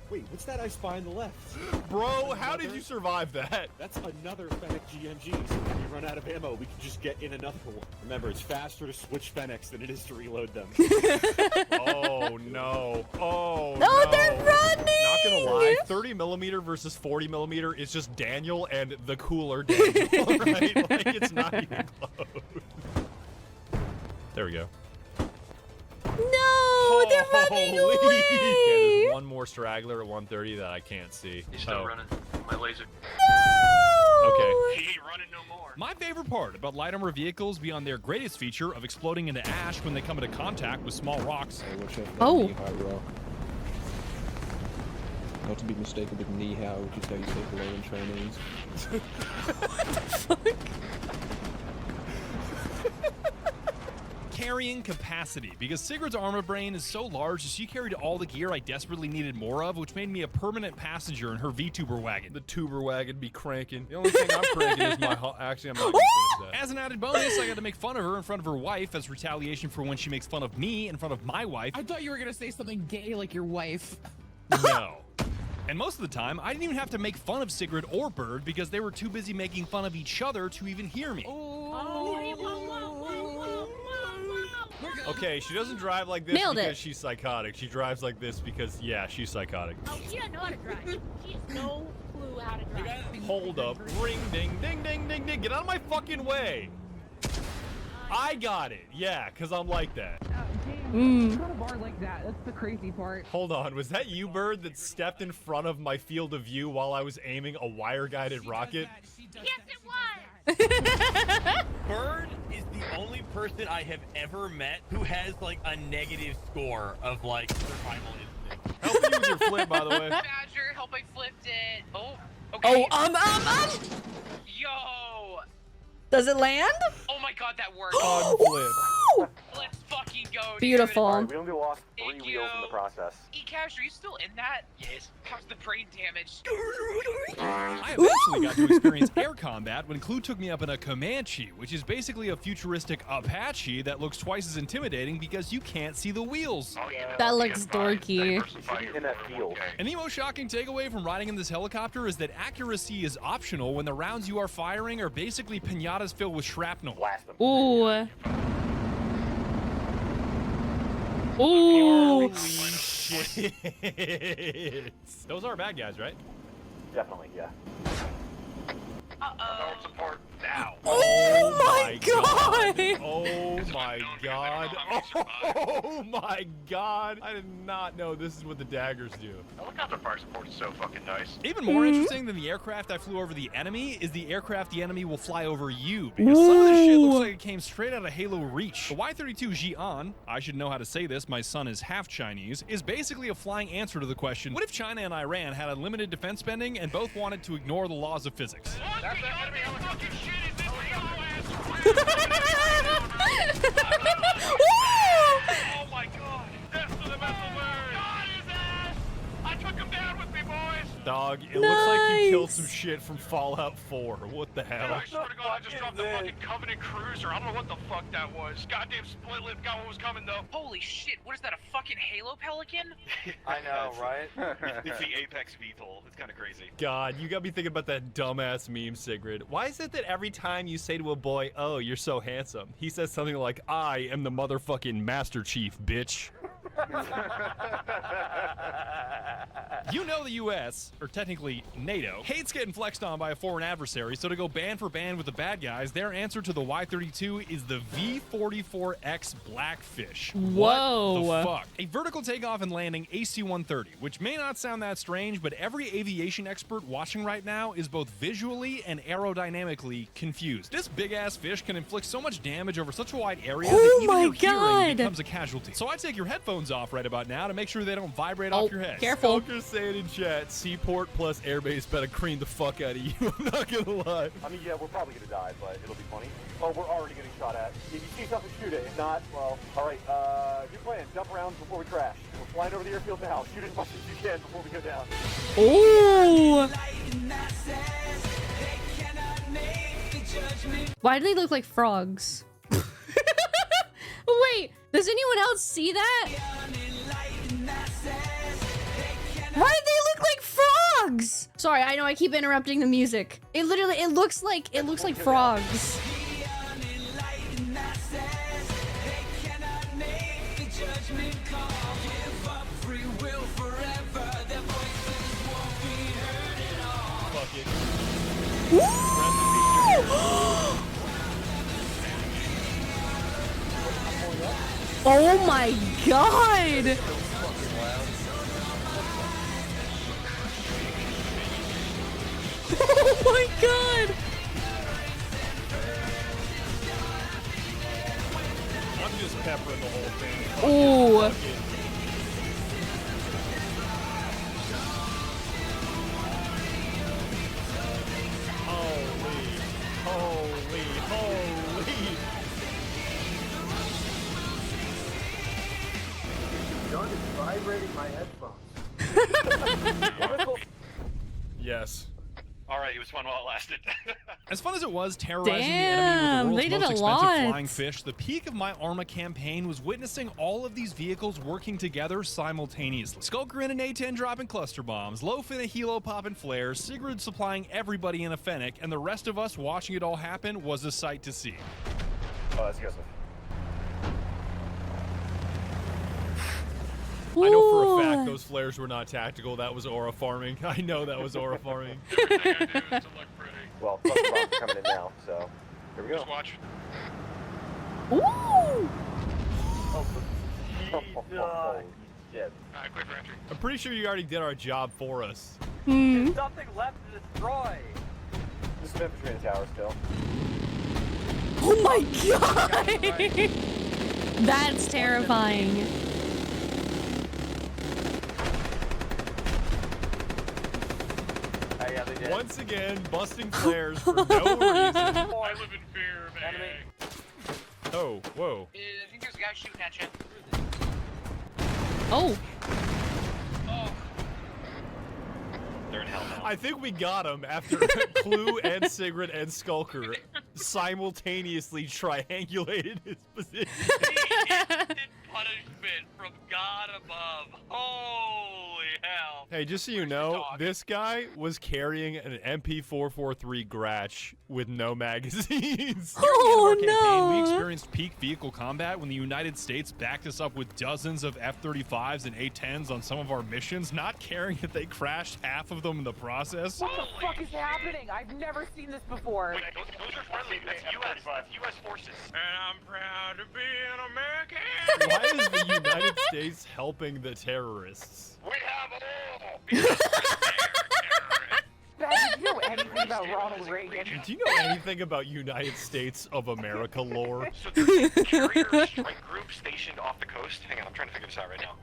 Wait, what's that I spy on the left? Bro, how did you survive that? That's another Fennec GMG, so when we run out of ammo, we can just get in another one. Remember, it's faster to switch Fennecs than it is to reload them. Oh, no. Oh, No, no. they're running! Not gonna lie, 30mm versus 40mm is just Daniel and the cooler Daniel, right? Like, it's not even close. There we go. No, they're running Holy. away. Yeah, there's one more straggler at 130 that I can't see. He's still running. My laser. No. Okay. He ain't running no more. My favorite part about light armor vehicles beyond their greatest feature of exploding into ash when they come into contact with small rocks. Oh. Not to be mistaken with knee-how, which is how you say hello in Chinese. What the fuck? Carrying capacity, because Sigurd's armor brain is so large that she carried all the gear I desperately needed more of, which made me a permanent passenger in her vtuber wagon. The tuber wagon be cranking. The only thing I'm cranking is my... Actually, I'm not gonna finish that. As an added bonus, I got to make fun of her in front of her wife as retaliation for when she makes fun of me in front of my wife. I thought you were gonna say something gay like your wife. No. And most of the time, I didn't even have to make fun of Sigrid or Bird because they were too busy making fun of each other to even hear me. Okay, she doesn't drive like this Nailed because it. she's psychotic. She drives like this because, yeah, she's psychotic. Oh, she doesn't know how to drive. She has no clue how to drive. Hold up. Ring, ding, ding, ding, ding, ding. Get out of my fucking way. I got it. Yeah, because I'm like that. Damn, got a bar like that. That's the crazy part. Hold on. Was that you, Bird, that stepped in front of my field of view while I was aiming a wire-guided rocket? Yes, it was. Bird is the only person I have ever met who has like a negative score of like survival instinct. Help me with your flip, by the way. Badger, help, I flipped it. Oh, okay. Oh, Yo! Does it land? Oh my god, that worked. Unflip. Let's fucking go, dude. Beautiful. Alright, we only lost 3 Thank wheels in the you. process. E-Cash, are you still in that? Yes. How's the brain damage? I eventually got to experience air combat when Clue took me up in a Comanche, which is basically a futuristic Apache that looks twice as intimidating because you can't see the wheels. That looks dorky. In that field. An emo shocking takeaway from riding in this helicopter is that accuracy is optional when the rounds you are firing are basically pinatas filled with shrapnel. Blast them. Ooh. Ooh. Holy shit. Those are bad guys, right? Definitely, yeah. Uh-oh. It's apart now. Oh my god! Oh my god. Oh my god. I did not know this is what the daggers do. Helicopter fire support is so fucking nice. Even more interesting than the aircraft I flew over the enemy is the aircraft the enemy will fly over you, because some of this shit looks like it came straight out of Halo Reach. The Y-32 Xi'an, I should know how to say this, my son is half Chinese, is basically a flying answer to the question, what if China and Iran had unlimited defense spending and both wanted to ignore the laws of physics? That's that enemy helicopter. Fucking shit is this Oh my god. Death to the metal bird. God, his ass. I took him down with me, boys. Dog, it looks like you killed some shit from Fallout 4. What the hell? I swear to God, I just dropped the fucking Covenant Cruiser. I don't know what the fuck that was. Goddamn split lip got what was coming though. Holy shit, what is that, a fucking Halo Pelican? I know, right? It's the Apex VTOL. It's kind of crazy. God, you got me thinking about that dumbass meme, Sigrid. Why is it that every time you say to a boy, oh, you're so handsome, he says something like, I am the motherfucking Master Chief, bitch? You know the US, or technically NATO, hates getting flexed on by a foreign adversary, so to go band for band with the bad guys, their answer to the Y-32 is the V-44X Blackfish. Whoa. What the fuck? A vertical takeoff and landing AC-130, which may not sound that strange, but every aviation expert watching right now is both visually and aerodynamically confused. This big-ass fish can inflict so much damage over such a wide area that even your hearing becomes a casualty. So I take your headphones off right about now to make sure they don't vibrate off your head. Careful. Stalker's saying in chat, Seaport plus airbase better cream the fuck out of you. I'm not gonna lie. I mean, yeah, we're probably gonna die, but it'll be funny. Oh, we're already getting shot at. If you see something, shoot it. If not, well, all right. Good plan. Jump around before we crash. We're flying over the airfield now. Shoot as much as you can before we go down. Ooh. Why do they look like frogs? Wait, does anyone else see that? Why do they look like frogs? Sorry, I know I keep interrupting the music. It literally, it looks like frogs. Fuck it. Oh my god! Oh my god! I'm just peppering the whole thing. Ooh. Holy. John is vibrating my headphones. Yes. Alright, it was fun while it lasted. As fun as it was terrorizing the Damn, enemy with they the did world's a most expensive lot. flying fish, the peak of my Arma campaign was witnessing all of these vehicles working together simultaneously. Skulker in an A-10 dropping cluster bombs, Loaf in a helo popping flares, Sigrid supplying everybody in a Fennec, and the rest of us watching it all happen was a sight to see. Oh, that's aggressive. I know for a fact those flares were not tactical. That was aura farming. I know that was aura farming. Everything I do is to look pretty. Well, cluster bombs are coming in now, so here we go. Just watch. Ooh! Oh, shit. Alright, quick for entry. I'm pretty sure you already did our job for us. Hmm. Nothing left to destroy. There's some infantry in the tower still. Oh my god! That's terrifying. Yeah, they did. Once again, busting flares for no reason. I live in fear, man. Oh, whoa. I think there's a guy shooting at you. Oh. Oh. They're in hell now. I think we got him after Clue and Sigrid and Skulker simultaneously triangulated his position. Instant punishment from God above. Holy hell. Hey, just so you know, this guy was carrying an MP443 Gratch with no magazines. Oh We no! experienced peak vehicle combat when the United States backed us up with dozens of F-35s and A-10s on some of our missions, not caring that they crashed half of them in the process. What the fuck is happening? I've never seen this before. Wait, those are friendly. That's U.S. forces. And I'm proud to be an American. Why is the United States helping the terrorists? We have all. Bad, did you know anything about Ronald Reagan? Do you know anything about United States of America lore? So there's a carrier strike group stationed off the coast. most? Hang on, I'm trying to figure this out right now.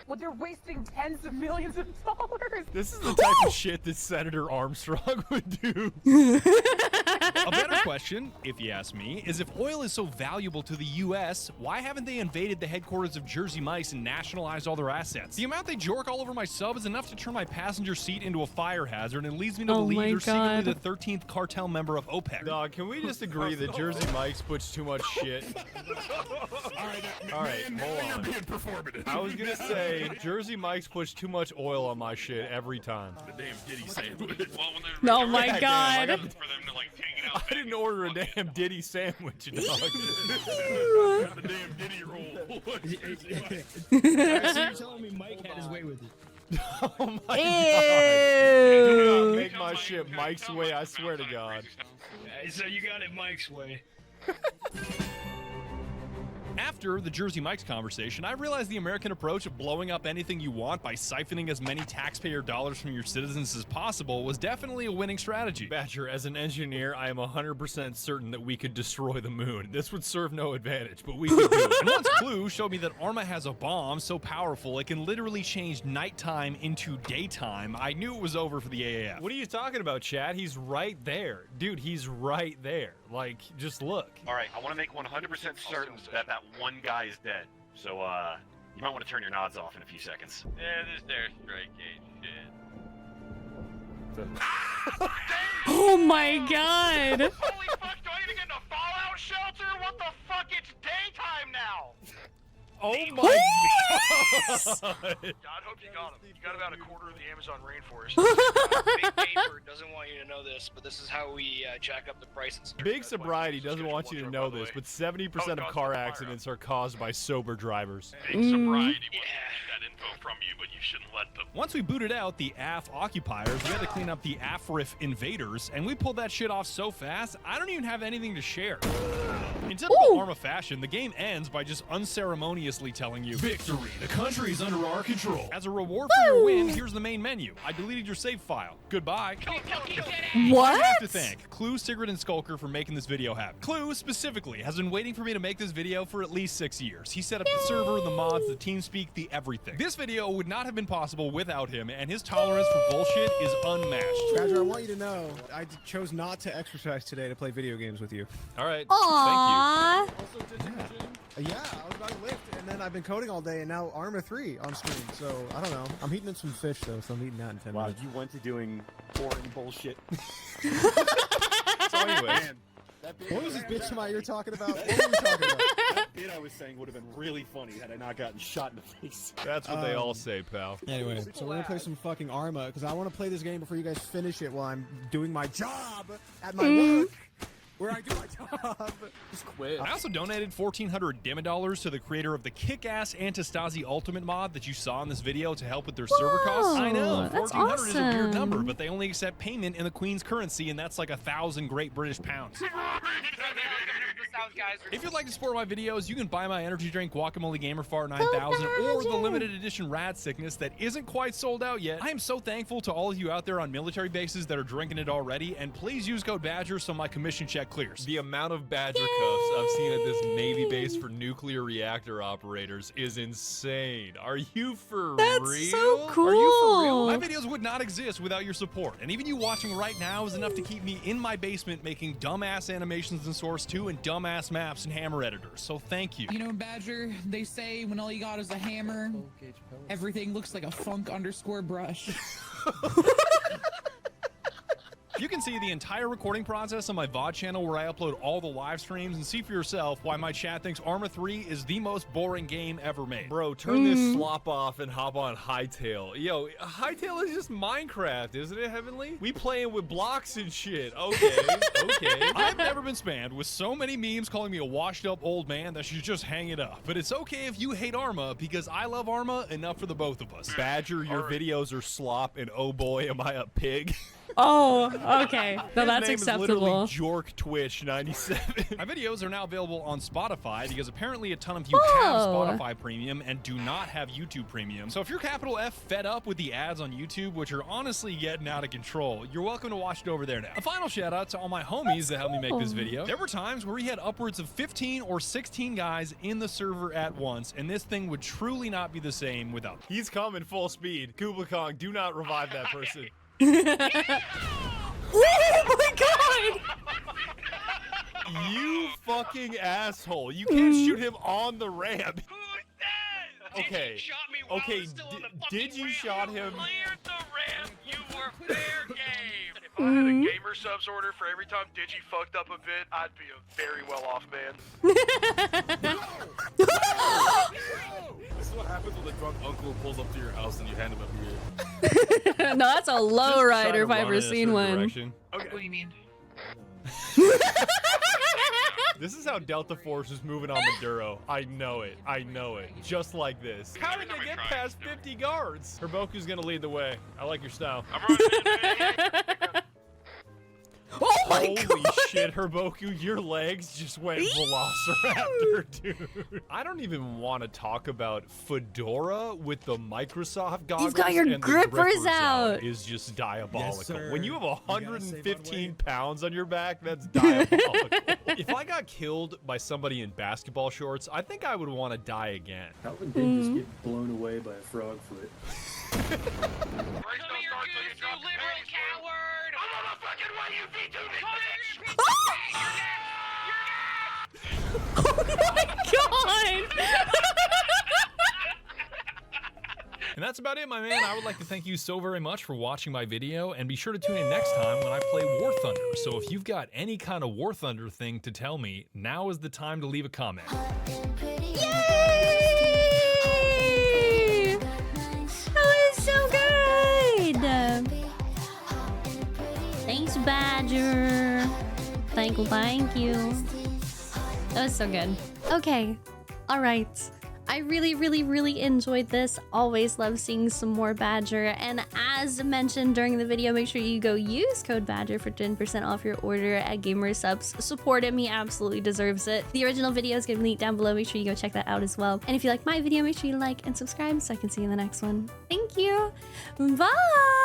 Well, they're wasting tens of millions of dollars. This is the type of shit that Senator Armstrong would do. A better question, if you ask me, is if oil is so valuable to the U.S., why haven't they invaded the headquarters of Jersey Mike's and nationalized all their assets? The amount they jork all over my sub is enough to turn my passenger seat into a fire hazard and leads me to believe they're secretly the 13th cartel member of OPEC. Dog, can we just agree that Jersey Mike's puts too much shit? All right, hold on. I was gonna say Jersey Mike's puts too much oil on my shit every time. The damn Diddy sandwich. Oh my god. For them to like take it out. I didn't order a damn Diddy sandwich, dog. The damn Diddy roll. Alright, so you're telling me Mike had his way with it? Oh my Ew. god. Do not make my shit Mike's way, I swear to God. So you got it Mike's way. After the Jersey Mike's conversation, I realized the American approach of blowing up anything you want by siphoning as many taxpayer dollars from your citizens as possible was definitely a winning strategy. Badger, as an engineer, I am 100% certain that we could destroy the moon. This would serve no advantage, but we could do it. And once Clue showed me that Arma has a bomb so powerful it can literally change nighttime into daytime, I knew it was over for the AAF. What are you talking about, Chad? He's right there. Dude, he's right there. Like, just look. All right, I want to make 100% certain that that one guy is dead. So, you might want to turn your nods off in a few seconds. Yeah, this there strike ain't shit. Oh my god. Holy fuck, do I need to get in a fallout shelter? What the fuck? It's daytime now! Oh my God, hope you got him. You got about a quarter of the Amazon rainforest. Big Paper doesn't want you to know this, but this is how we jack up the prices. Big Sobriety doesn't want you to know this, but 70% of car accidents are caused by sober drivers. Big sobriety wants to get that info from you, but you shouldn't let them. Once we booted out the AF occupiers, we had to clean up the AFRIF invaders, and we pulled that shit off so fast, I don't even have anything to share. In typical Arma fashion, the game ends by just unceremoniously telling you, "Victory! The country is under our control." As a reward for your win, here's the main menu. I deleted your save file. Goodbye. What? I have to thank Clue, Sigrid, and Skulker for making this video happen. Clue, specifically, has been waiting for me to make this video for at least 6 years. He set up the server, the mods, the TeamSpeak, the everything. This video would not have been possible without him, and his tolerance for bullshit is unmatched. Badger, I want you to know, I chose not to exercise today to play video games with you. All right. Aww. Yeah, I was about to lift, and then I've been coding all day, and now Arma 3 on screen, so I don't know. I'm heating in some fish, though, so I'm eating that in 10 Wow, minutes. you went to doing boring bullshit. So anyway, What was this bitch in my ear talking about? What were we talking about? That bit I was saying would have been really funny had I not gotten shot in the face. that's what they all say, pal. Anyway, so we're gonna play some fucking Arma, because I want to play this game before you guys finish it while I'm doing my job at my work. Where I do my job. Just quit. I also donated 1,400 Dimmadolars to the creator of the kick-ass Antistasi Ultimate mod that you saw in this video to help with their server costs. I know, that's 1,400 is a weird awesome. number, but they only accept payment in the Queen's currency, and that's like 1,000 Great British pounds. If you'd like to support my videos, you can buy my energy drink Guacamole Gamer Fart 9000 or the limited edition Rad Sickness that isn't quite sold out yet. I am so thankful to all of you out there on military bases that are drinking it already, and please use code BADGER so my commission check clears. The amount of Badger cuffs I've seen at this Navy base for nuclear reactor operators is insane. Are you for That's real? so cool. Are you for real? My videos would not exist without your support, and even you watching right now is enough to keep me in my basement making dumbass animations in Source 2 and dumbass maps and Hammer editors, so thank you. You know, Badger, they say when all you got is a hammer, everything looks like a funk_brush. You can see the entire recording process on my VOD channel where I upload all the live streams and see for yourself why my chat thinks Arma 3 is the most boring game ever made. Bro, turn this slop off and hop on Hightail. Yo, Hightail is just Minecraft, isn't it, Heavenly? We playing with blocks and shit. Okay, okay. I've never been spammed with so many memes calling me a washed up old man that should just hang it up. But it's okay if you hate Arma because I love Arma enough for the both of us. Badger, your videos are slop, and oh boy, am I a pig. Oh, okay. No, His that's name is literally acceptable. Jork Twitch 97. My videos are now available on Spotify because apparently a ton of you have Spotify Premium and do not have YouTube Premium. So if you're capital F fed up with the ads on YouTube, which are honestly getting out of control, you're welcome to watch it over there now. A final shout out to all my homies that helped me make this video. There were times where we had upwards of 15 or 16 guys in the server at once, and this thing would truly not be the same without them. He's coming full speed. Kublai Kong, do not revive that person. Oh my god! You fucking asshole. You can't shoot him on the ramp. Okay. Okay, did you shot him? Cleared the ramp. You were fair game. If I had a gamer subs order for every time Digi fucked up a bit, I'd be a very well off man. This is what happens when the drunk uncle pulls up to your house and you hand him a beer. No, that's a low rider if I've ever Run in a seen certain one. direction. Okay. What do you mean? This is how Delta Force is moving on Maduro. I know it. I know it. Just like this. How did they get past 50 guards? Herboku's gonna lead the way. I like your style. Oh my Holy shit, Herboku, your legs just went velociraptor, dude. I don't even want to talk about Fedora with the Microsoft goggles. He's got your and the grippers out. Is just diabolical. Yes, sir. When you have You gotta 115 pounds on your back, that's diabolical. If I got killed by somebody in basketball shorts, I think I would want to die again. How would they just get blown away by a frog foot? Come here, goose, you liberal coward! I'm on the fucking way, you vtuber! Oh my god! And that's about it, my man. I would like to thank you so very much for watching my video, and be sure to tune in next time when I play War Thunder. So if you've got any kind of War Thunder thing to tell me, now is the time to leave a comment. Yay! That was so good! Thanks, Badger. Thank you. That was so good. Okay. All right. I really enjoyed this. Always love seeing some more Badger. And as mentioned during the video, make sure you go use code Badger for 10% off your order at Gamer Subs. Support him, he absolutely deserves it. The original video is going to be linked down below. Make sure you go check that out as well. And if you like my video, make sure you like and subscribe so I can see you in the next one. Thank you. Bye!